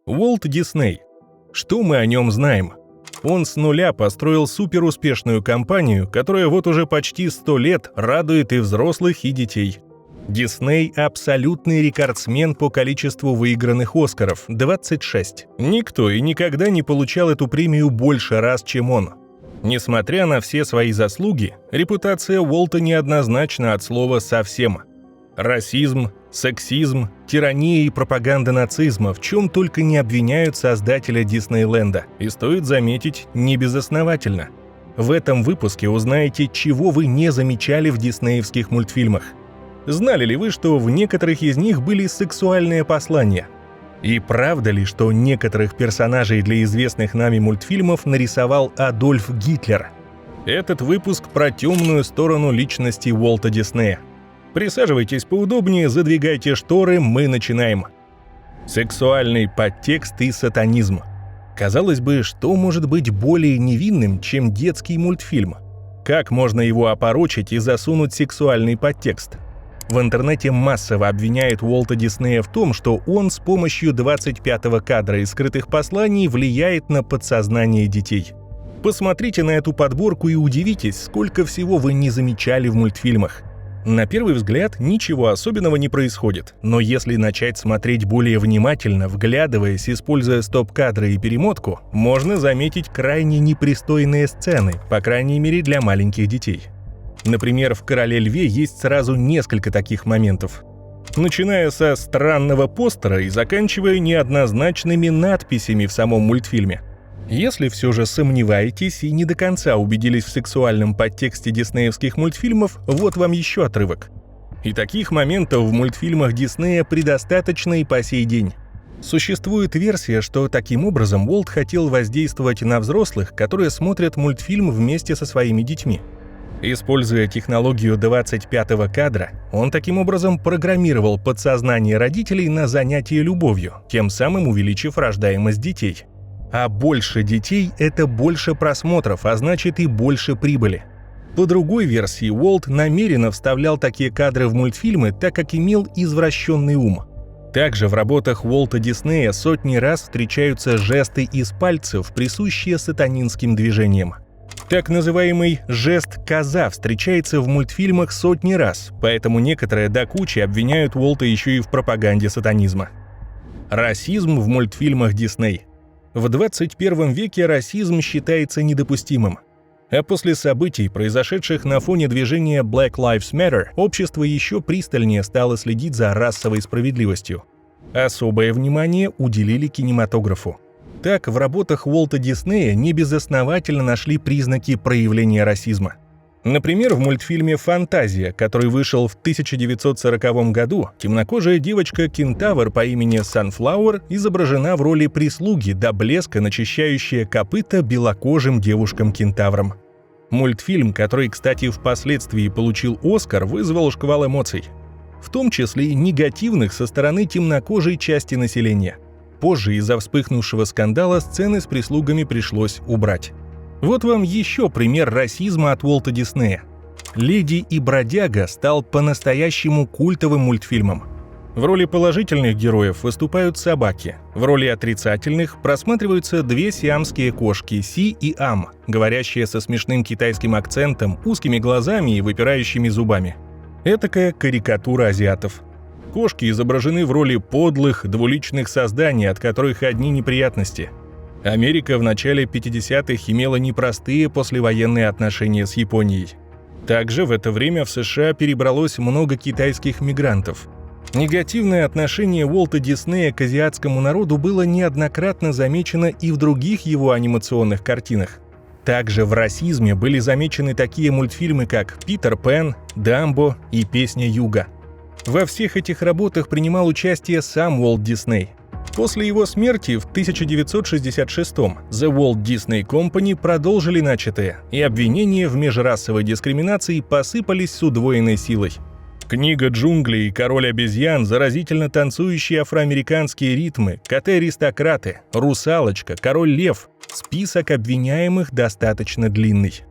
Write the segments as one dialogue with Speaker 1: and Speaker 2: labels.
Speaker 1: Уолт Дисней. Что мы о нем знаем? Он с нуля построил суперуспешную компанию, которая вот уже почти 100 лет радует и взрослых, и детей. Дисней – абсолютный рекордсмен по количеству выигранных «Оскаров» – 26. Никто и никогда не получал эту премию больше раз, чем он. Несмотря на все свои заслуги, репутация Уолта неоднозначна от слова «совсем». Расизм, сексизм, тирания и пропаганда нацизма в чем только не обвиняют создателя Диснейленда, и стоит заметить, не безосновательно. В этом выпуске узнаете, чего вы не замечали в диснеевских мультфильмах. Знали ли вы, что в некоторых из них были сексуальные послания? И правда ли, что некоторых персонажей для известных нами мультфильмов нарисовал Адольф Гитлер? Этот выпуск про темную сторону личности Уолта Диснея. Присаживайтесь поудобнее, задвигайте шторы, мы начинаем. Сексуальный подтекст и сатанизм. Казалось бы, что может быть более невинным, чем детский мультфильм? Как можно его опорочить и засунуть сексуальный подтекст? В интернете массово обвиняют Уолта Диснея в том, что он с помощью 25-го кадра из скрытых посланий влияет на подсознание детей. Посмотрите на эту подборку и удивитесь, сколько всего вы не замечали в мультфильмах. На первый взгляд ничего особенного не происходит, но если начать смотреть более внимательно, вглядываясь, используя стоп-кадры и перемотку, можно заметить крайне непристойные сцены, по крайней мере для маленьких детей. Например, в «Короле Льве» есть сразу несколько таких моментов. Начиная со странного постера и заканчивая неоднозначными надписями в самом мультфильме. Если все же сомневаетесь и не до конца убедились в сексуальном подтексте диснеевских мультфильмов, вот вам еще отрывок. И таких моментов в мультфильмах Диснея предостаточно и по сей день. Существует версия, что таким образом Уолт хотел воздействовать на взрослых, которые смотрят мультфильм вместе со своими детьми. Используя технологию 25-го кадра, он таким образом программировал подсознание родителей на занятие любовью, тем самым увеличив рождаемость детей. А больше детей – это больше просмотров, а значит и больше прибыли. По другой версии, Уолт намеренно вставлял такие кадры в мультфильмы, так как имел извращенный ум. Также в работах Уолта Диснея сотни раз встречаются жесты из пальцев, присущие сатанинским движениям. Так называемый жест «коза» встречается в мультфильмах сотни раз, поэтому некоторые до кучи обвиняют Уолта еще и в пропаганде сатанизма. Расизм в мультфильмах Дисней. В 21 веке расизм считается недопустимым. А после событий, произошедших на фоне движения Black Lives Matter, общество еще пристальнее стало следить за расовой справедливостью. Особое внимание уделили кинематографу. Так, в работах Уолта Диснея небезосновательно нашли признаки проявления расизма. Например, в мультфильме «Фантазия», который вышел в 1940 году, темнокожая девочка-кентавр по имени Sunflower изображена в роли прислуги, до блеска начищающая копыта белокожим девушкам-кентаврам. Мультфильм, который, кстати, впоследствии получил «Оскар», вызвал шквал эмоций. В том числе и негативных со стороны темнокожей части населения. Позже из-за вспыхнувшего скандала сцены с прислугами пришлось убрать. Вот вам еще пример расизма от Уолта Диснея. «Леди и бродяга» стал по-настоящему культовым мультфильмом. В роли положительных героев выступают собаки. В роли отрицательных просматриваются две сиамские кошки Си и Ам, говорящие со смешным китайским акцентом, узкими глазами и выпирающими зубами. Этакая карикатура азиатов. Кошки изображены в роли подлых, двуличных созданий, от которых одни неприятности. Америка в начале 50-х имела непростые послевоенные отношения с Японией. Также в это время в США перебралось много китайских мигрантов. Негативное отношение Уолта Диснея к азиатскому народу было неоднократно замечено и в других его анимационных картинах. Также в расизме были замечены такие мультфильмы, как «Питер Пен», «Дамбо» и «Песня Юга». Во всех этих работах принимал участие сам Уолт Дисней. После его смерти в 1966-м The Walt Disney Company продолжили начатое, и обвинения в межрасовой дискриминации посыпались с удвоенной силой. «Книга джунглей» и «Король обезьян», заразительно танцующие афроамериканские ритмы, «Коты-аристократы», «Русалочка», «Король лев». Список обвиняемых достаточно длинный.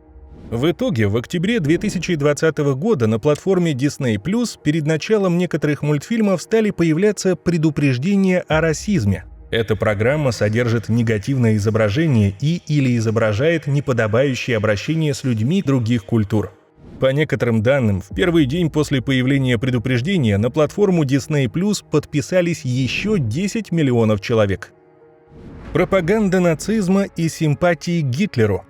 Speaker 1: В итоге, в октябре 2020 года на платформе Disney+, перед началом некоторых мультфильмов стали появляться предупреждения о расизме. Эта программа содержит негативное изображение или изображает неподобающее обращение с людьми других культур. По некоторым данным, в первый день после появления предупреждения на платформу Disney Plus подписались еще 10 миллионов человек. Пропаганда нацизма и симпатии к Гитлеру.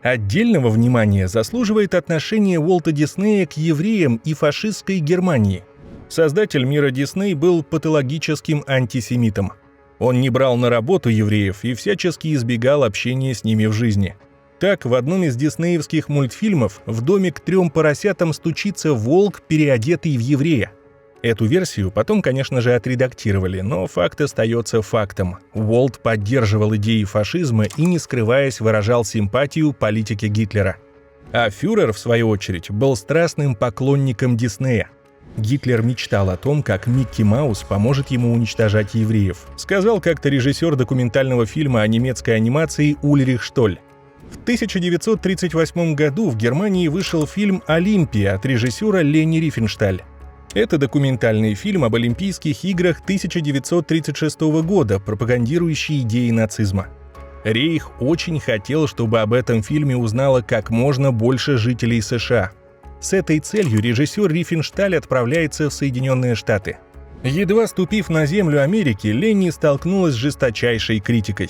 Speaker 1: Отдельного внимания заслуживает отношение Уолта Диснея к евреям и фашистской Германии. Создатель мира Дисней был патологическим антисемитом. Он не брал на работу евреев и всячески избегал общения с ними в жизни. Так, в одном из диснеевских мультфильмов в доме к 3 поросятам стучится волк, переодетый в еврея. Эту версию потом, конечно же, отредактировали, но факт остается фактом. Уолт поддерживал идеи фашизма и, не скрываясь, выражал симпатию политике Гитлера. А фюрер, в свою очередь, был страстным поклонником Диснея. Гитлер мечтал о том, как Микки Маус поможет ему уничтожать евреев, сказал как-то режиссер документального фильма о немецкой анимации Ульрих Штоль. В 1938 году в Германии вышел фильм «Олимпия» от режиссера Лени Рифеншталь. Это документальный фильм об Олимпийских играх 1936 года, пропагандирующий идеи нацизма. Рейх очень хотел, чтобы об этом фильме узнало как можно больше жителей США. С этой целью режиссер Рифеншталь отправляется в Соединенные Штаты. Едва ступив на землю Америки, Ленни столкнулась с жесточайшей критикой.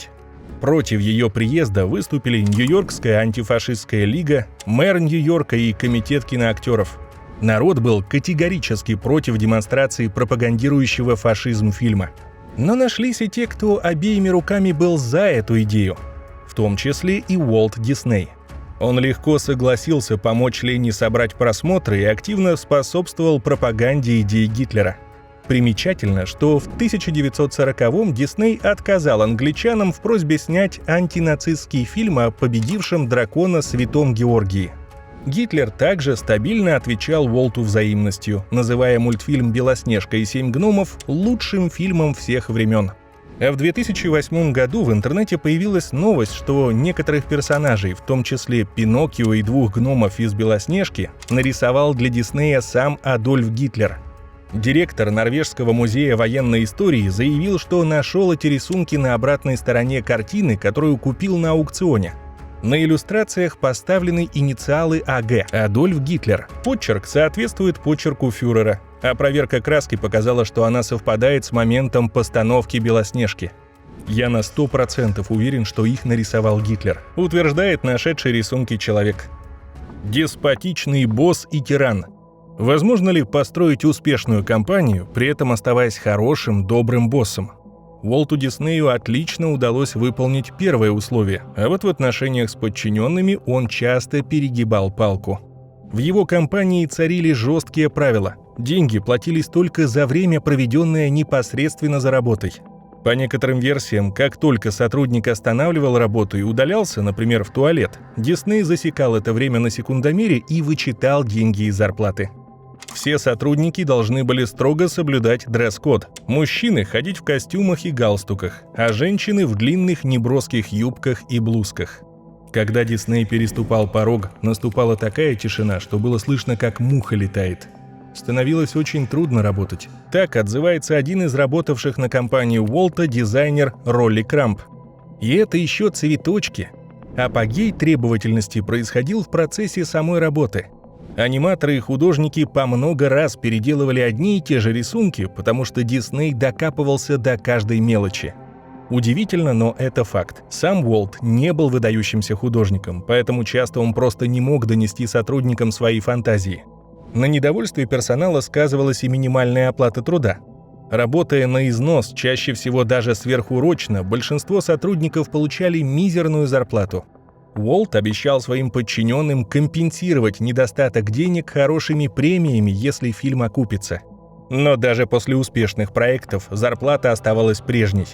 Speaker 1: Против ее приезда выступили Нью-Йоркская антифашистская лига, мэр Нью-Йорка и комитет киноактеров. Народ был категорически против демонстрации пропагандирующего фашизм фильма. Но нашлись и те, кто обеими руками был за эту идею, в том числе и Уолт Дисней. Он легко согласился помочь Ленни собрать просмотры и активно способствовал пропаганде идей Гитлера. Примечательно, что в 1940-м Дисней отказал англичанам в просьбе снять антинацистский фильм о победившем дракона Святом Георгии. Гитлер также стабильно отвечал Уолту взаимностью, называя мультфильм «Белоснежка и 7 гномов» лучшим фильмом всех времен. А в 2008 году в интернете появилась новость, что некоторых персонажей, в том числе Пиноккио и 2 гномов из «Белоснежки», нарисовал для Диснея сам Адольф Гитлер. Директор Норвежского музея военной истории заявил, что нашел эти рисунки на обратной стороне картины, которую купил на аукционе. На иллюстрациях поставлены инициалы АГ – Адольф Гитлер. Почерк соответствует почерку фюрера, а проверка краски показала, что она совпадает с моментом постановки «Белоснежки». «Я на 100% уверен, что их нарисовал Гитлер», утверждает нашедший рисунки человек. Деспотичный босс и тиран. Возможно ли построить успешную компанию, при этом оставаясь хорошим, добрым боссом? Уолту Диснею отлично удалось выполнить первое условие, а вот в отношениях с подчиненными он часто перегибал палку. В его компании царили жесткие правила. Деньги платились только за время, проведенное непосредственно за работой. По некоторым версиям, как только сотрудник останавливал работу и удалялся, например, в туалет, Дисней засекал это время на секундомере и вычитал деньги из зарплаты. Все сотрудники должны были строго соблюдать дресс-код. Мужчины ходить в костюмах и галстуках, а женщины в длинных неброских юбках и блузках. Когда Дисней переступал порог, наступала такая тишина, что было слышно, как муха летает. Становилось очень трудно работать. Так отзывается один из работавших на компанию Уолта дизайнер Ролли Крамп. И это еще цветочки. Апогей требовательности происходил в процессе самой работы. Аниматоры и художники по много раз переделывали одни и те же рисунки, потому что Дисней докапывался до каждой мелочи. Удивительно, но это факт. Сам Уолт не был выдающимся художником, поэтому часто он просто не мог донести сотрудникам свои фантазии. На недовольстве персонала сказывалась и минимальная оплата труда. Работая на износ, чаще всего даже сверхурочно, большинство сотрудников получали мизерную зарплату. Уолт обещал своим подчиненным компенсировать недостаток денег хорошими премиями, если фильм окупится. Но даже после успешных проектов зарплата оставалась прежней.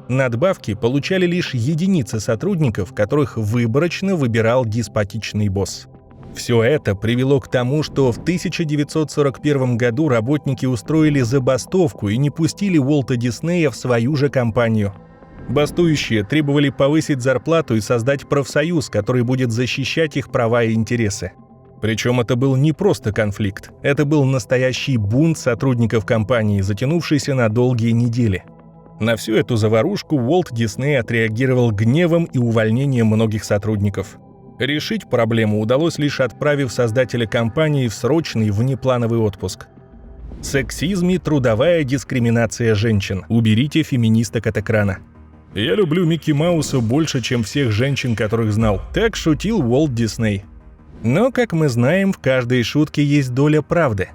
Speaker 1: Надбавки получали лишь единицы сотрудников, которых выборочно выбирал деспотичный босс. Все это привело к тому, что в 1941 году работники устроили забастовку и не пустили Уолта Диснея в свою же компанию. Бастующие требовали повысить зарплату и создать профсоюз, который будет защищать их права и интересы. Причем это был не просто конфликт, это был настоящий бунт сотрудников компании, затянувшийся на долгие недели. На всю эту заварушку Уолт Дисней отреагировал гневом и увольнением многих сотрудников. Решить проблему удалось лишь отправив создателя компании в срочный внеплановый отпуск. Сексизм и трудовая дискриминация женщин. Уберите феминисток от экрана. «Я люблю Микки Мауса больше, чем всех женщин, которых знал», — так шутил Уолт Дисней. Но, как мы знаем, в каждой шутке есть доля правды.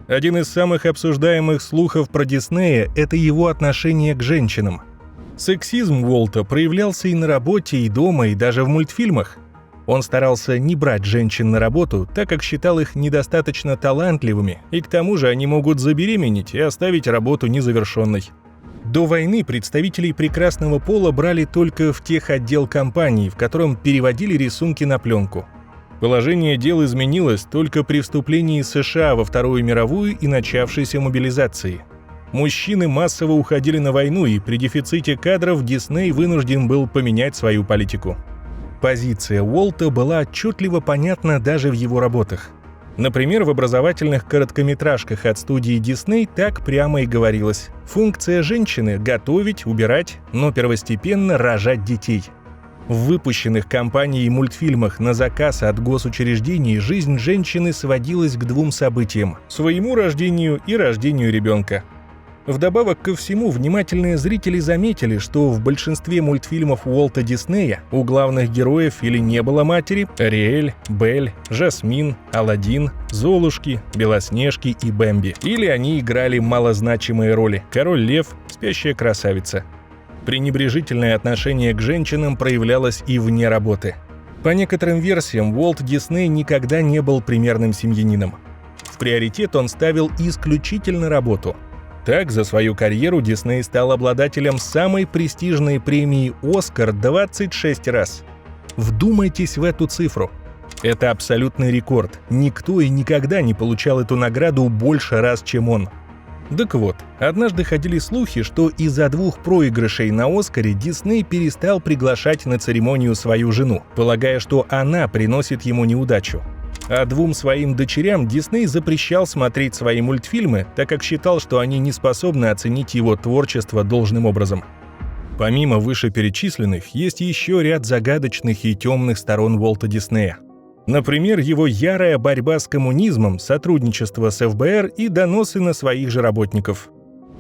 Speaker 1: Один из самых обсуждаемых слухов про Диснея – это его отношение к женщинам. Сексизм Уолта проявлялся и на работе, и дома, и даже в мультфильмах. Он старался не брать женщин на работу, так как считал их недостаточно талантливыми, и к тому же они могут забеременеть и оставить работу незавершенной. До войны представителей прекрасного пола брали только в техотдел компании, в котором переводили рисунки на пленку. Положение дел изменилось только при вступлении США во Вторую мировую и начавшейся мобилизации. Мужчины массово уходили на войну, и при дефиците кадров Дисней вынужден был поменять свою политику. Позиция Уолта была отчетливо понятна даже в его работах. Например, в образовательных короткометражках от студии Дисней так прямо и говорилось: функция женщины – готовить, убирать, но первостепенно рожать детей. В выпущенных компанией мультфильмах на заказ от госучреждений жизнь женщины сводилась к двум событиям – своему рождению и рождению ребенка. Вдобавок ко всему, внимательные зрители заметили, что в большинстве мультфильмов Уолта Диснея у главных героев или не было матери – Ариэль, Белль, Жасмин, Аладдин, Золушки, Белоснежки и Бэмби. Или они играли малозначимые роли – Король Лев, Спящая красавица. Пренебрежительное отношение к женщинам проявлялось и вне работы. По некоторым версиям, Уолт Дисней никогда не был примерным семьянином. В приоритет он ставил исключительно работу. Так, за свою карьеру Дисней стал обладателем самой престижной премии «Оскар» 26 раз. Вдумайтесь в эту цифру. Это абсолютный рекорд. Никто и никогда не получал эту награду больше раз, чем он. Так вот, однажды ходили слухи, что из-за 2 проигрышей на «Оскаре» Дисней перестал приглашать на церемонию свою жену, полагая, что она приносит ему неудачу. А 2 своим дочерям Дисней запрещал смотреть свои мультфильмы, так как считал, что они не способны оценить его творчество должным образом. Помимо вышеперечисленных, есть еще ряд загадочных и темных сторон Уолта Диснея. Например, его ярая борьба с коммунизмом, сотрудничество с ФБР и доносы на своих же работников.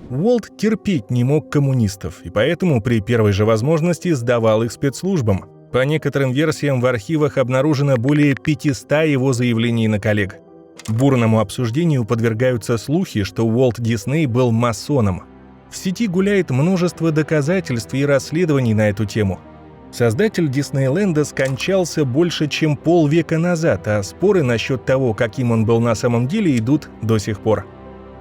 Speaker 1: Уолт терпеть не мог коммунистов, и поэтому при первой же возможности сдавал их спецслужбам. По некоторым версиям в архивах обнаружено более 500 его заявлений на коллег. Бурному обсуждению подвергаются слухи, что Уолт Дисней был масоном. В сети гуляет множество доказательств и расследований на эту тему. Создатель Диснейленда скончался больше, чем полвека назад, а споры насчет того, каким он был на самом деле, идут до сих пор.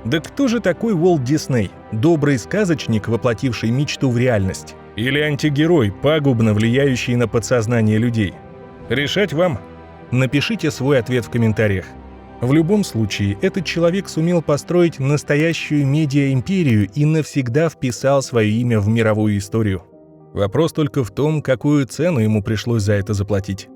Speaker 1: Да кто же такой Уолт Дисней? Добрый сказочник, воплотивший мечту в реальность? Или антигерой, пагубно влияющий на подсознание людей? Решать вам. Напишите свой ответ в комментариях. В любом случае, этот человек сумел построить настоящую медиа-империю и навсегда вписал свое имя в мировую историю. Вопрос только в том, какую цену ему пришлось за это заплатить.